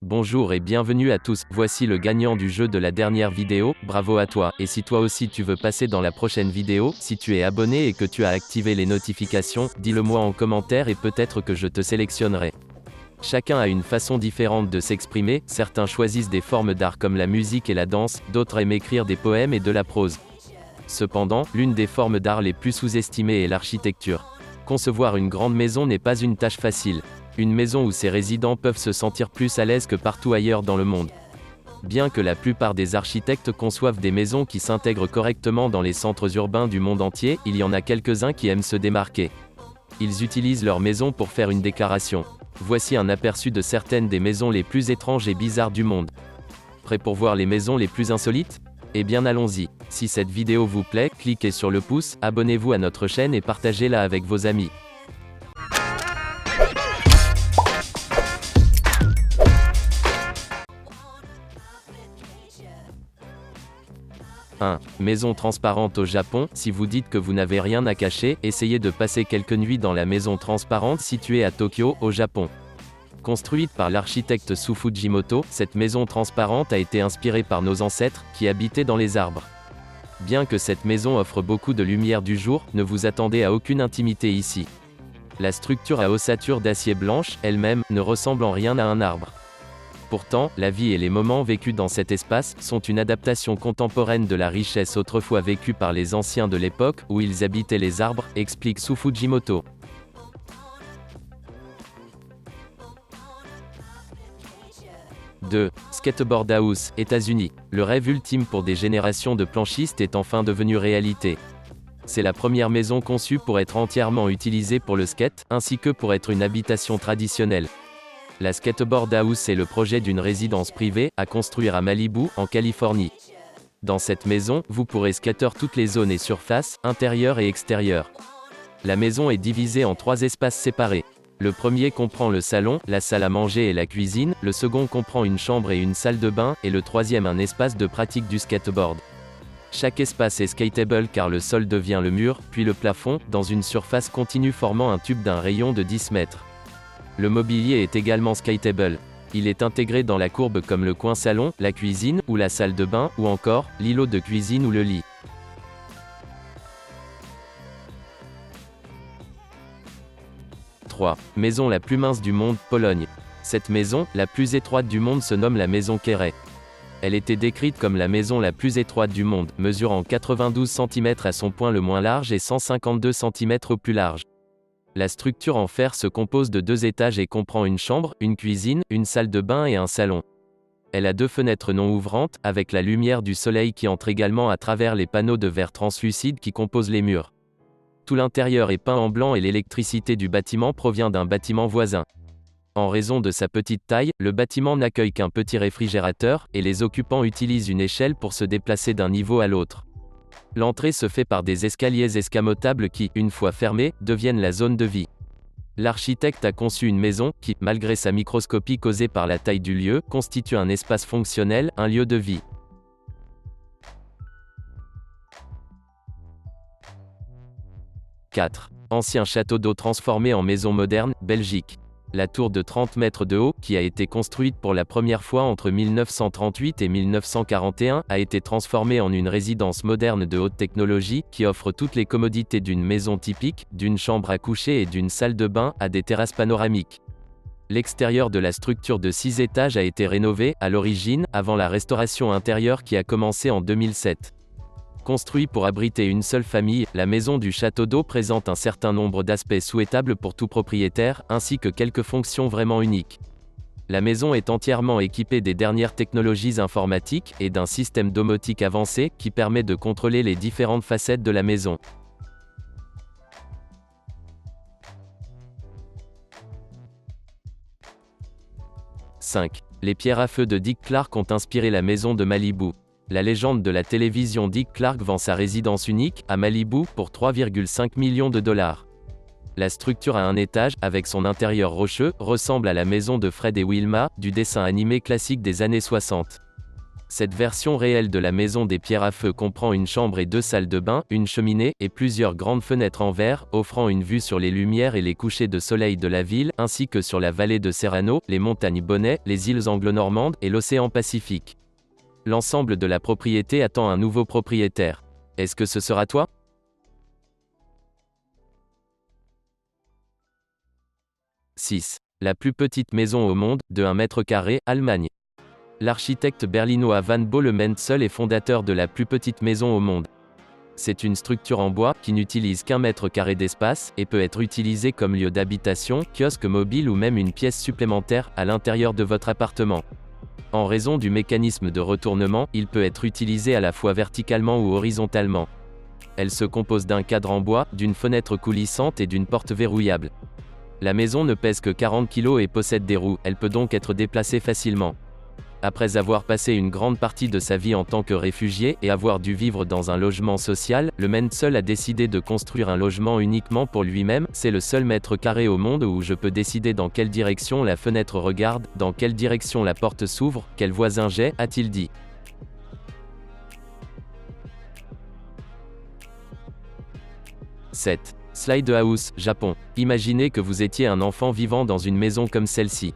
Bonjour et bienvenue à tous, voici le gagnant du jeu de la dernière vidéo, bravo à toi, et si toi aussi tu veux passer dans la prochaine vidéo, si tu es abonné et que tu as activé les notifications, dis-le moi en commentaire et peut-être que je te sélectionnerai. Chacun a une façon différente de s'exprimer, certains choisissent des formes d'art comme la musique et la danse, d'autres aiment écrire des poèmes et de la prose. Cependant, l'une des formes d'art les plus sous-estimées est l'architecture. Concevoir une grande maison n'est pas une tâche facile. Une maison où ses résidents peuvent se sentir plus à l'aise que partout ailleurs dans le monde. Bien que la plupart des architectes conçoivent des maisons qui s'intègrent correctement dans les centres urbains du monde entier, il y en a quelques-uns qui aiment se démarquer. Ils utilisent leur maison pour faire une déclaration. Voici un aperçu de certaines des maisons les plus étranges et bizarres du monde. Prêt pour voir les maisons les plus insolites ? Eh bien allons-y. Si cette vidéo vous plaît, cliquez sur le pouce, abonnez-vous à notre chaîne et partagez-la avec vos amis. 1. Maison transparente au Japon. Si vous dites que vous n'avez rien à cacher, essayez de passer quelques nuits dans la maison transparente située à Tokyo, au Japon. Construite par l'architecte Su Fujimoto, cette maison transparente a été inspirée par nos ancêtres, qui habitaient dans les arbres. Bien que cette maison offre beaucoup de lumière du jour, ne vous attendez à aucune intimité ici. La structure à ossature d'acier blanche, elle-même, ne ressemble en rien à un arbre. Pourtant, la vie et les moments vécus dans cet espace sont une adaptation contemporaine de la richesse autrefois vécue par les anciens de l'époque où ils habitaient les arbres, explique Su Fujimoto. 2. Skateboard House, États-Unis. Le rêve ultime pour des générations de planchistes est enfin devenu réalité. C'est la première maison conçue pour être entièrement utilisée pour le skate, ainsi que pour être une habitation traditionnelle. La Skateboard House est le projet d'une résidence privée, à construire à Malibu, en Californie. Dans cette maison, vous pourrez skater toutes les zones et surfaces, intérieures et extérieures. La maison est divisée en 3 espaces séparés. Le premier comprend le salon, la salle à manger et la cuisine, le second comprend une chambre et une salle de bain, et le troisième un espace de pratique du skateboard. Chaque espace est skatable car le sol devient le mur, puis le plafond, dans une surface continue formant un tube d'un rayon de 10 mètres. Le mobilier est également skatable. Il est intégré dans la courbe comme le coin salon, la cuisine, ou la salle de bain, ou encore, l'îlot de cuisine ou le lit. 3. Maison la plus mince du monde, Pologne. Cette maison, la plus étroite du monde se nomme la maison Kéré. Elle était décrite comme la maison la plus étroite du monde, mesurant 92 cm à son point le moins large et 152 cm au plus large. La structure en fer se compose de 2 étages et comprend une chambre, une cuisine, une salle de bain et un salon. Elle a 2 fenêtres non ouvrantes, avec la lumière du soleil qui entre également à travers les panneaux de verre translucide qui composent les murs. Tout l'intérieur est peint en blanc et l'électricité du bâtiment provient d'un bâtiment voisin. En raison de sa petite taille, le bâtiment n'accueille qu'un petit réfrigérateur, et les occupants utilisent une échelle pour se déplacer d'un niveau à l'autre. L'entrée se fait par des escaliers escamotables qui, une fois fermés, deviennent la zone de vie. L'architecte a conçu une maison qui, malgré sa microscopie causée par la taille du lieu, constitue un espace fonctionnel, un lieu de vie. 4. Ancien château d'eau transformé en maison moderne, Belgique. La tour de 30 mètres de haut, qui a été construite pour la première fois entre 1938 et 1941, a été transformée en une résidence moderne de haute technologie, qui offre toutes les commodités d'une maison typique, d'une chambre à coucher et d'une salle de bain, à des terrasses panoramiques. L'extérieur de la structure de 6 étages a été rénové, à l'origine, avant la restauration intérieure qui a commencé en 2007. Construit pour abriter une seule famille, la maison du château d'eau présente un certain nombre d'aspects souhaitables pour tout propriétaire, ainsi que quelques fonctions vraiment uniques. La maison est entièrement équipée des dernières technologies informatiques, et d'un système domotique avancé, qui permet de contrôler les différentes facettes de la maison. 5. Les pierres à feu de Dick Clark ont inspiré la maison de Malibu. La légende de la télévision Dick Clark vend sa résidence unique, à Malibu, pour 3,5 millions de dollars. La structure à un étage, avec son intérieur rocheux, ressemble à la maison de Fred et Wilma, du dessin animé classique des années 60. Cette version réelle de la maison des pierres à feu comprend une chambre et 2 salles de bain, une cheminée, et plusieurs grandes fenêtres en verre, offrant une vue sur les lumières et les couchers de soleil de la ville, ainsi que sur la vallée de Serrano, les montagnes Bonnet, les îles anglo-normandes, et l'océan Pacifique. L'ensemble de la propriété attend un nouveau propriétaire. Est-ce que ce sera toi? 6. La plus petite maison au monde, de 1 mètre carré, Allemagne. L'architecte berlinois Van Bolle-Menzel est fondateur de la plus petite maison au monde. C'est une structure en bois, qui n'utilise qu'1 mètre carré d'espace, et peut être utilisée comme lieu d'habitation, kiosque mobile ou même une pièce supplémentaire, à l'intérieur de votre appartement. En raison du mécanisme de retournement, il peut être utilisé à la fois verticalement ou horizontalement. Elle se compose d'un cadre en bois, d'une fenêtre coulissante et d'une porte verrouillable. La maison ne pèse que 40 kg et possède des roues, elle peut donc être déplacée facilement. Après avoir passé une grande partie de sa vie en tant que réfugié et avoir dû vivre dans un logement social, le Menzel a décidé de construire un logement uniquement pour lui-même. C'est le seul mètre carré au monde où je peux décider dans quelle direction la fenêtre regarde, dans quelle direction la porte s'ouvre, quel voisin j'ai, a-t-il dit. 7. Slide House, Japon. Imaginez que vous étiez un enfant vivant dans une maison comme celle-ci.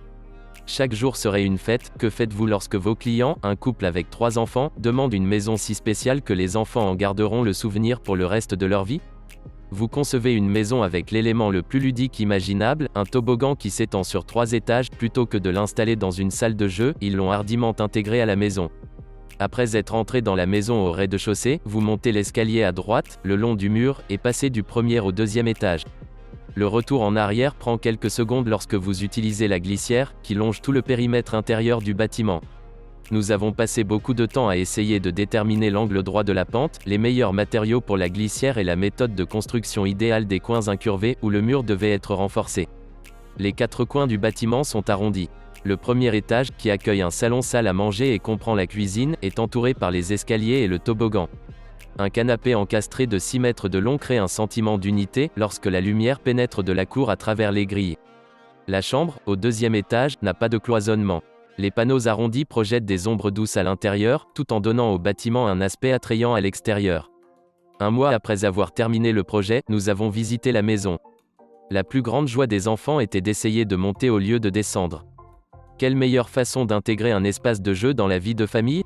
Chaque jour serait une fête. Que faites-vous lorsque vos clients, un couple avec 3 enfants, demandent une maison si spéciale que les enfants en garderont le souvenir pour le reste de leur vie? Vous concevez une maison avec l'élément le plus ludique imaginable, un toboggan qui s'étend sur 3 étages. Plutôt que de l'installer dans une salle de jeu, ils l'ont hardiment intégré à la maison. Après être entré dans la maison au rez-de-chaussée, vous montez l'escalier à droite, le long du mur, et passez du premier au 2e étage. Le retour en arrière prend quelques secondes lorsque vous utilisez la glissière, qui longe tout le périmètre intérieur du bâtiment. Nous avons passé beaucoup de temps à essayer de déterminer l'angle droit de la pente, les meilleurs matériaux pour la glissière et la méthode de construction idéale des coins incurvés où le mur devait être renforcé. Les 4 coins du bâtiment sont arrondis. Le premier étage, qui accueille un salon-salle à manger et comprend la cuisine, est entouré par les escaliers et le toboggan. Un canapé encastré de 6 mètres de long crée un sentiment d'unité, lorsque la lumière pénètre de la cour à travers les grilles. La chambre, au 2e étage, n'a pas de cloisonnement. Les panneaux arrondis projettent des ombres douces à l'intérieur, tout en donnant au bâtiment un aspect attrayant à l'extérieur. Un mois après avoir terminé le projet, nous avons visité la maison. La plus grande joie des enfants était d'essayer de monter au lieu de descendre. Quelle meilleure façon d'intégrer un espace de jeu dans la vie de famille?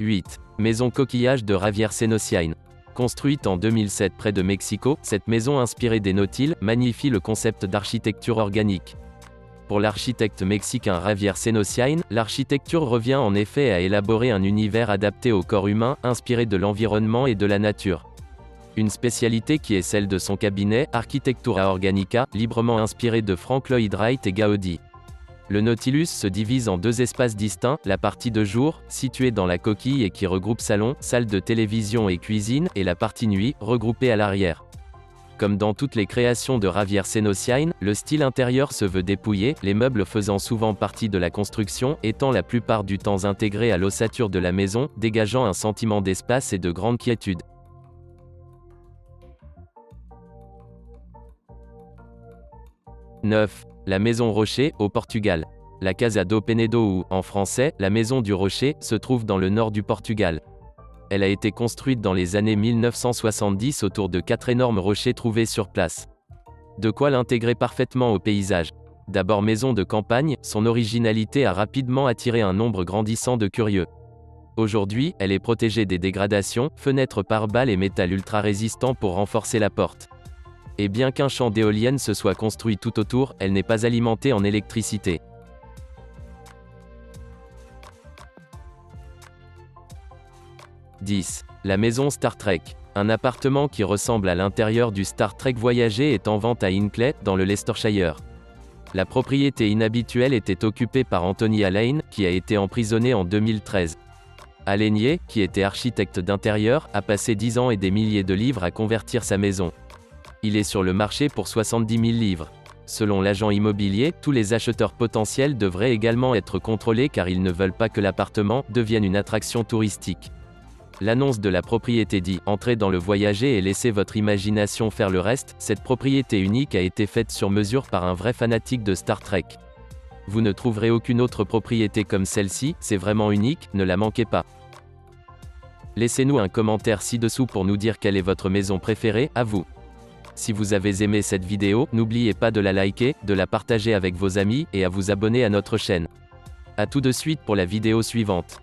8. Maison coquillage de Javier Senosiain. Construite en 2007 près de Mexico, cette maison inspirée des nautiles, magnifie le concept d'architecture organique. Pour l'architecte mexicain Javier Senosiain, l'architecture revient en effet à élaborer un univers adapté au corps humain, inspiré de l'environnement et de la nature. Une spécialité qui est celle de son cabinet, Architectura Organica, librement inspiré de Frank Lloyd Wright et Gaudi. Le Nautilus se divise en 2 espaces distincts, la partie de jour, située dans la coquille et qui regroupe salon, salle de télévision et cuisine, et la partie nuit, regroupée à l'arrière. Comme dans toutes les créations de Javier Senosiain, le style intérieur se veut dépouillé, les meubles faisant souvent partie de la construction, étant la plupart du temps intégrés à l'ossature de la maison, dégageant un sentiment d'espace et de grande quiétude. 9. La Maison Rocher, au Portugal. La Casa do Penedo ou, en français, la Maison du Rocher, se trouve dans le nord du Portugal. Elle a été construite dans les années 1970 autour de 4 énormes rochers trouvés sur place. De quoi l'intégrer parfaitement au paysage. D'abord maison de campagne, son originalité a rapidement attiré un nombre grandissant de curieux. Aujourd'hui, elle est protégée des dégradations, fenêtres pare-balles et métal ultra résistant pour renforcer la porte. Et bien qu'un champ d'éoliennes se soit construit tout autour, elle n'est pas alimentée en électricité. « 10. La maison Star Trek. Un appartement qui ressemble à l'intérieur du Star Trek Voyager est en vente à Hinckley, dans le Leicestershire. La propriété inhabituelle était occupée par Anthony Alleyne, qui a été emprisonné en 2013. Alleyne, qui était architecte d'intérieur, a passé 10 ans et des milliers de livres à convertir sa maison. Il est sur le marché pour 70 000 livres. Selon l'agent immobilier, tous les acheteurs potentiels devraient également être contrôlés car ils ne veulent pas que l'appartement devienne une attraction touristique. L'annonce de la propriété dit « Entrez dans le voyager et laissez votre imagination faire le reste ». Cette propriété unique a été faite sur mesure par un vrai fanatique de Star Trek. Vous ne trouverez aucune autre propriété comme celle-ci, c'est vraiment unique, ne la manquez pas. Laissez-nous un commentaire ci-dessous pour nous dire quelle est votre maison préférée, à vous. Si vous avez aimé cette vidéo, n'oubliez pas de la liker, de la partager avec vos amis, et à vous abonner à notre chaîne. À tout de suite pour la vidéo suivante.